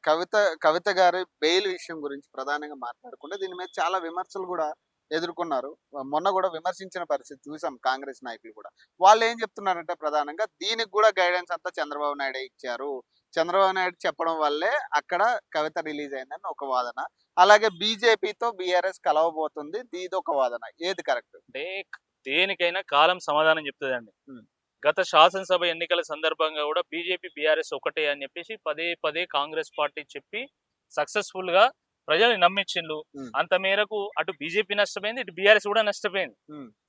కవిత కవిత గారి బెయిల్ విషయం గురించి ప్రధానంగా మాట్లాడుకుంటే దీని మీద చాలా విమర్శలు కూడా ఎదుర్కొన్నారు. మొన్న కూడా విమర్శించిన పరిస్థితి చూసాం కాంగ్రెస్ నాయకులు కూడా. వాళ్ళు ఏం చెప్తున్నారంటే ప్రధానంగా దీనికి కూడా గైడెన్స్ అంతా చంద్రబాబు నాయుడే ఇచ్చారు. చంద్రబాబు నాయుడు చెప్పడం వల్లే అక్కడ కవిత రిలీజ్ అయిందని ఒక వాదన. అలాగే బీజేపీతో బీఆర్ఎస్ కలవబోతుంది. ఇదొక వాదన. ఏది కరెక్ట్? అంటే దేనికైనా కాలం సమాధానం చెప్తుందండి. హ్మ్. గత శాసనసభ ఎన్నికల సందర్భంగా కూడా బీజేపీ బీఆర్ఎస్ ఒకటే అని చెప్పేసి పదే పదే కాంగ్రెస్ పార్టీ చెప్పి సక్సెస్ఫుల్ గా ప్రజల్ని నమ్మించిండ్రు. హ్మ్. అంత మేరకు అటు బీజేపీ నష్టపోయింది, ఇటు బీఆర్ఎస్ కూడా నష్టపోయింది.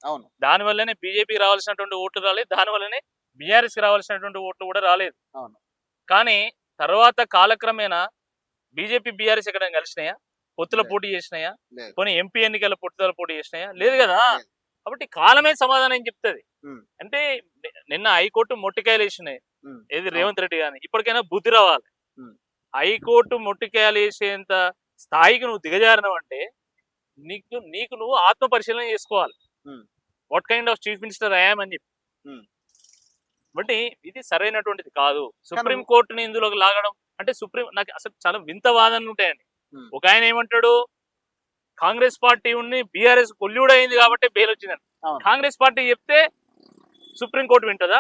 అవును. దాని వల్లనే బీజేపీకి రావాల్సినటువంటి ఓట్లు రాలేదు, దాని వల్లనే బీఆర్ఎస్ కి రావాల్సినటువంటి ఓట్లు కూడా రాలేదు. అవును. కానీ తర్వాత కాలక్రమేణా బీజేపీ బీఆర్ఎస్ ఎక్కడ కలిసినాయా? పొత్తుల లేదు. పోటీ చేసినాయా? లేదు. కొన్ని ఎంపీ ఎన్నికల పొత్తుల పోటీ చేసినాయా? లేదు కదా. లేదు. కాబట్టి కాలమే సమాధానం చెప్తుంది. హ్మ్. అంటే నిన్న హైకోర్టు మొట్టికాయలు వేసినాయి. హ్మ్. ఏది అవును. రేవంత్ రెడ్డి గాని ఇప్పటికైనా బుద్ధి రావాలి. హ్మ్. హైకోర్టు మొట్టికాయలు వేసేంత స్థాయికి నువ్వు దిగజారినావు అంటే నీకు నీకు నువ్వు ఆత్మ పరిశీలన చేసుకోవాలి. హ్మ్. What kind of chief minister I'm అని చెప్పి. హ్మ్. బట్టి ఇది సరైనటువంటిది కాదు. సుప్రీం కానీ కోర్టుని ఇందులోకి లాగడం అంటే నాకు అసలు చాలా వింత వాదనలు ఉంటాయండి. హ్మ్. ఒక ఆయన ఏమంటాడు, కాంగ్రెస్ పార్టీ ఉండి బీఆర్ఎస్ కొల్యూడ్ అయింది కాబట్టి బెయిల్ వచ్చిందని. అవును. కాంగ్రెస్ పార్టీ చెప్తే సుప్రీం కోర్టు వింటదా?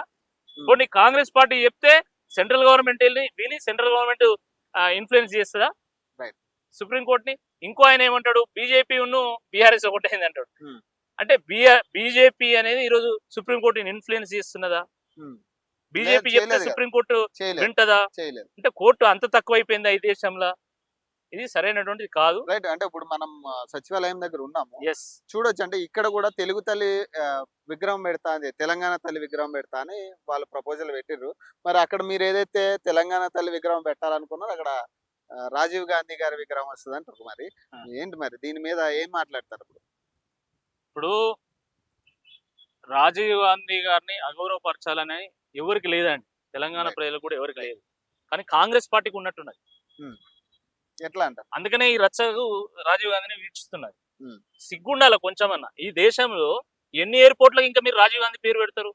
హ్మ్. కొన్ని కాంగ్రెస్ పార్టీ చెప్తే సెంట్రల్ గవర్నమెంట్ విని సెంట్రల్ గవర్నమెంట్ ఇన్ఫ్లుయెన్స్ చేస్తుందా రైట్. సుప్రీం కోర్టుని? ఇంకో ఆయన ఏమంటాడు, బీజేపీ ఉన్ను బీఆర్ఎస్ ఒకటైంది అంటాడు. హ్మ్. అంటే బీజేపీ అనేది ఈరోజు సుప్రీం కోర్టుని ఇన్ఫ్లుయెన్స్ చేస్తున్నదా? హ్మ్. లేదు, బీజేపీ చెప్తే చేయలేదు కదా! సుప్రీం కోర్టు చేయలేదు. వింటదా? చేయలేదు. అంటే కోర్టు అంత తక్కువైపోయిందా ఈ దేశంలో? ఇది సరైనటువంటిది కాదు. రైట్. అంటే ఇప్పుడు మనం సచివాలయం దగ్గర ఉన్నాము. ఎస్. చూడొచ్చు అంటే ఇక్కడ కూడా తెలుగు తల్లి విగ్రహం పెడతా అని తెలంగాణ తల్లి విగ్రహం పెడతా అని వాళ్ళు ప్రపోజల్ పెట్టిర్రు. మరి అక్కడ మీరు ఏదైతే తెలంగాణ తల్లి విగ్రహం పెట్టాలనుకున్నారో అక్కడ రాజీవ్ గాంధీ గారి విగ్రహం వస్తదంటారు మరి. ఏంటి మరి దీని మీద ఏం మాట్లాడతారు ఇప్పుడు? ఇప్పుడు రాజీవ్ గాంధీ గారిని అగౌరవపరచాలని ఎవరికి లేదండి. తెలంగాణ రైట్. ప్రజలకు కూడా ఎవరికి లేదు. కానీ కాంగ్రెస్ పార్టీకి ఉన్నట్టున్నది. హ్మ్. ఎట్లా అంటారు? అందుకనే ఈ రచ్చకు రాజీవ్ గాంధీని వీక్షిస్తున్నది. హ్మ్. సిగ్గుండాల కొంచెమన్నా. ఈ దేశంలో ఎన్ని ఎయిర్పోర్ట్లకు ఇంకా మీరు రాజీవ్ గాంధీ పేరు పెడతారు?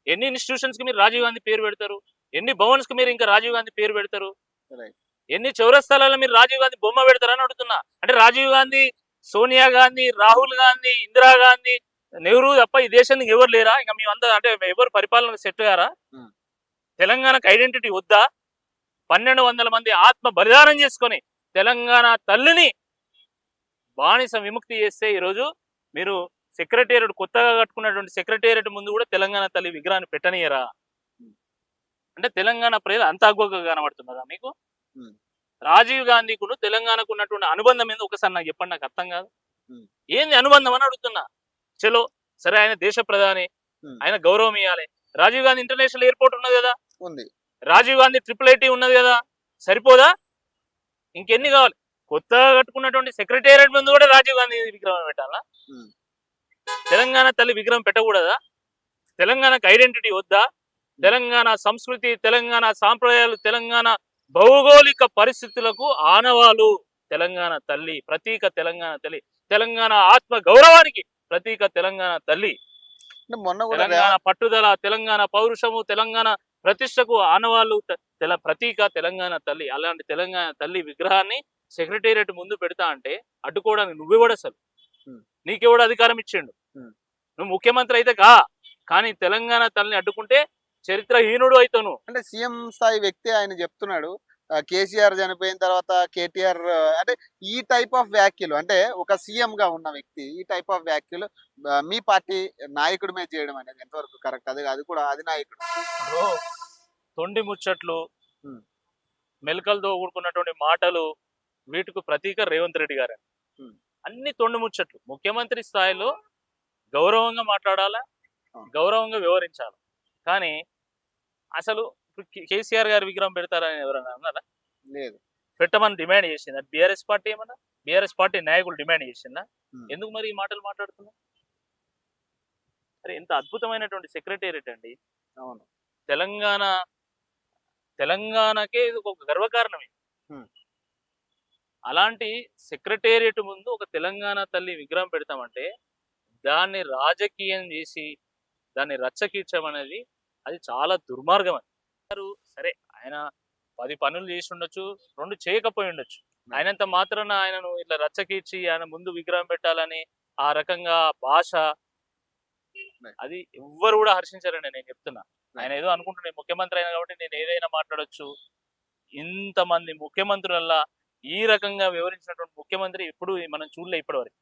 ఎన్ని ఇన్స్టిట్యూషన్స్ కి మీరు రాజీవ్ గాంధీ పేరు పెడతారు? ఎన్ని భవన్స్ కి మీరు ఇంకా రాజీవ్ గాంధీ పేరు పెడతారు? రైట్. ఎన్ని చౌరస్తాలలో మీరు రాజీవ్ గాంధీ బొమ్మ పెడతారని అడుగుతున్నా. అంటే రాజీవ్ గాంధీ, సోనియా గాంధీ, రాహుల్ గాంధీ, ఇందిరా గాంధీ, నెహ్రూ తప్ప ఈ దేశానికి ఎవరు లేరా? ఇంకా మేమంతా అంటే ఎవరు పరిపాలన సెట్ గారా? హ్మ్. తెలంగాణకు ఐడెంటిటీ వద్దా? 1200 మంది ఆత్మ బలిదానం చేసుకొని తెలంగాణ తల్లిని బానిస విముక్తి చేస్తే ఈరోజు మీరు సెక్రటేరియట్ కొత్తగా కట్టుకున్నటువంటి సెక్రటేరియట్ ముందు కూడా తెలంగాణ తల్లి విగ్రహాన్ని పెట్టనీయరా? హ్మ్. అంటే తెలంగాణ ప్రజలు అంత అగ్గువగా కనబడుతున్నదా మీకు? హ్మ్. రాజీవ్ గాంధీకును తెలంగాణకు ఉన్నటువంటి అనుబంధం ఏందో ఒకసారి నాకు చెప్పండి, నాకు అర్థం కాదు. హ్మ్. ఏంది అనుబంధం అని అడుగుతున్నా. చలో సరే, ఆయన దేశ ప్రధాని, హ్మ్. ఆయన గౌరవం ఇవ్వాలి. రాజీవ్ గాంధీ ఇంటర్నేషనల్ ఎయిర్పోర్ట్ ఉన్నది కదా, ఉంది. రాజీవ్ గాంధీ IIIT ఉన్నది కదా, సరిపోదా? ఇంకెన్ని కావాలి? కొత్తగా కట్టుకున్నటువంటి సెక్రటేరియట్ ముందు కూడా రాజీవ్ గాంధీ విగ్రహం పెట్టాలా? హ్మ్. తెలంగాణ తల్లి విగ్రహం పెట్టకూడదా? తెలంగాణకు ఐడెంటిటీ వద్దా? తెలంగాణ సంస్కృతి, తెలంగాణ సాంప్రదాయాలు, తెలంగాణ భౌగోళిక పరిస్థితులకు ఆనవాలు తెలంగాణ తల్లి, ప్రతీక తెలంగాణ తల్లి, తెలంగాణ ఆత్మ గౌరవానికి ప్రతీక తెలంగాణ తల్లి, అంటే మొన్న కూడా తెలంగాణ పట్టుదల, తెలంగాణ పౌరుషము, తెలంగాణ ప్రతిష్టకు ఆనవాళ్ళు ప్రతీక తెలంగాణ తల్లి. అలాంటి తెలంగాణ తల్లి విగ్రహాన్ని సెక్రటేరియట్ ముందు పెడతా అంటే అడ్డుకోవడానికి నువ్వెవడు అసలు? హ్మ్. నీకెవడు అధికారం ఇచ్చిండు? హ్మ్. నువ్వు ముఖ్యమంత్రి అయితే కానీ తెలంగాణ తల్లిని అడ్డుకుంటే చరిత్రహీనుడు అవుతావు నువ్వు. అంటే సీఎం స్థాయి వ్యక్తి ఆయన చెప్తున్నాడు. కేసీఆర్ చనిపోయిన తర్వాత కేటీఆర్ అంటే ఈ టైప్ ఆఫ్ వ్యాఖ్యలు అంటే ఒక సీఎంగా ఉన్న వ్యక్తి ఈ టైప్ ఆఫ్ వ్యాఖ్యలు మీ పార్టీ నాయకుడి మీద చేయడం అనేది ఎంతవరకు కరెక్ట్? అది అది కూడా అది నాయకుడు. బ్రో, తొండి ముచ్చట్లు, హ్మ్. మెలకలతో కూడుకున్నటువంటి మాటలు, వీటికి ప్రతీక రేవంత్ రెడ్డి గారు. హ్మ్. అన్ని తొండి ముచ్చట్లు. ముఖ్యమంత్రి స్థాయిలో గౌరవంగా మాట్లాడాలా, అవును. గౌరవంగా వివరించాలి. కానీ అసలు ఇప్పుడు కేసీఆర్ గారి విగ్రహం పెడతారని ఎవరైనా అన్నారా? లేదు. పెట్టమని డిమాండ్ చేసిందా బీఆర్ఎస్ పార్టీ? ఏమన్నా బీఆర్ఎస్ పార్టీ నాయకులు డిమాండ్ చేసిందా? హ్మ్. ఎందుకు మరి ఈ మాటలు మాట్లాడుతున్నా? అరే, ఎంత అద్భుతమైనటువంటి సెక్రటేరియట్ అండి. అవును. తెలంగాణ తెలంగాణకే ఇది ఒక గర్వకారణమే. హ్మ్. అలాంటి సెక్రటేరియట్ ముందు ఒక తెలంగాణ తల్లి విగ్రహం పెడతామంటే దాన్ని రాజకీయం చేసి దాన్ని రచ్చకీర్చమనేది అది చాలా దుర్మార్గం అని. సరే, ఆయన 10 పనులు చేసి ఉండొచ్చు, 2 చేయకపోయి ఉండొచ్చు. ఆయనంత మాత్రాన ఆయనను ఇట్లా రచ్చకీర్చి ఆయన ముందు విగ్రహం పెట్టాలని ఆ రకంగా భాష అది ఎవ్వరు కూడా హర్షించారని నేను చెప్తున్నా. ఆయన ఏదో అనుకుంటున్నా ముఖ్యమంత్రి అయినా కాబట్టి నేను ఏదైనా మాట్లాడొచ్చు. ఇంతమంది ముఖ్యమంత్రులల్లా ఈ రకంగా వివరించినటువంటి ముఖ్యమంత్రి ఎప్పుడు మనం చూడలే ఇప్పటివరకు.